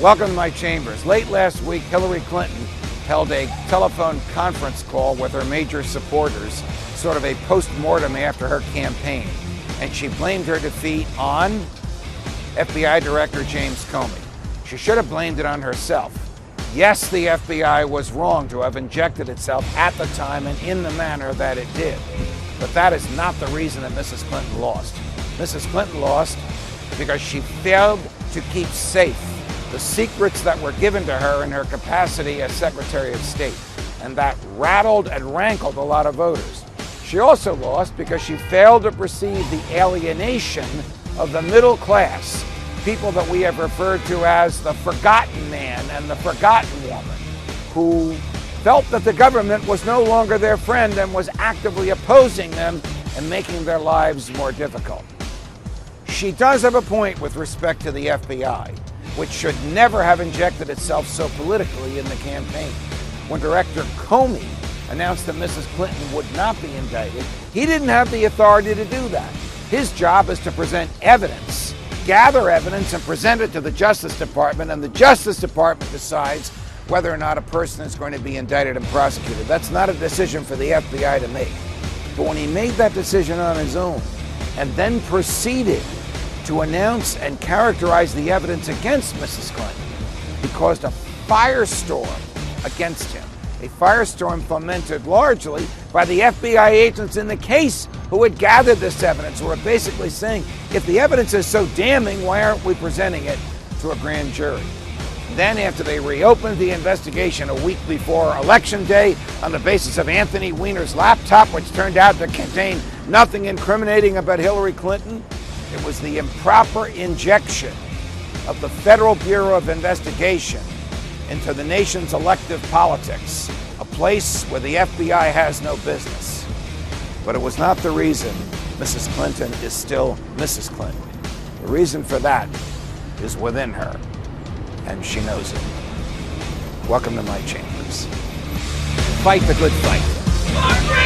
Welcome to my chambers. Late last week, Hillary Clinton held a telephone conference call with her major supporters, sort of a post-mortem after her campaign. And she blamed her defeat on FBI Director James Comey. She should have blamed it on herself. Yes, the FBI was wrong to have injected itself at the time and in the manner that it did. But that is not the reason that Mrs. Clinton lost. Mrs. Clinton lost because she failed to keep safe the secrets that were given to her in her capacity as Secretary of State. And that rattled and rankled a lot of voters. She also lost because she failed to perceive the alienation of the middle class, people that we have referred to as the forgotten man and the forgotten woman, who felt that the government was no longer their friend and was actively opposing them and making their lives more difficult. She does have a point with respect to the FBI, which should never have injected itself so politically in the campaign. When Director Comey announced that Mrs. Clinton would not be indicted, he didn't have the authority to do that. His job is to present evidence, gather evidence, and present it to the Justice Department, and the Justice Department decides whether or not a person is going to be indicted and prosecuted. That's not a decision for the FBI to make. But when he made that decision on his own, and then proceeded to announce and characterize the evidence against Mrs. Clinton, he caused a firestorm against him. A firestorm fomented largely by the FBI agents in the case who had gathered this evidence, who were basically saying, if the evidence is so damning, why aren't we presenting it to a grand jury? Then, after they reopened the investigation a week before Election Day on the basis of Anthony Weiner's laptop, which turned out to contain nothing incriminating about Hillary Clinton, it was the improper injection of the Federal Bureau of Investigation into the nation's elective politics, a place where the FBI has no business. But it was not the reason Mrs. Clinton is still Mrs. Clinton. The reason for that is within her, and she knows it. Welcome to my chambers. Fight the good fight.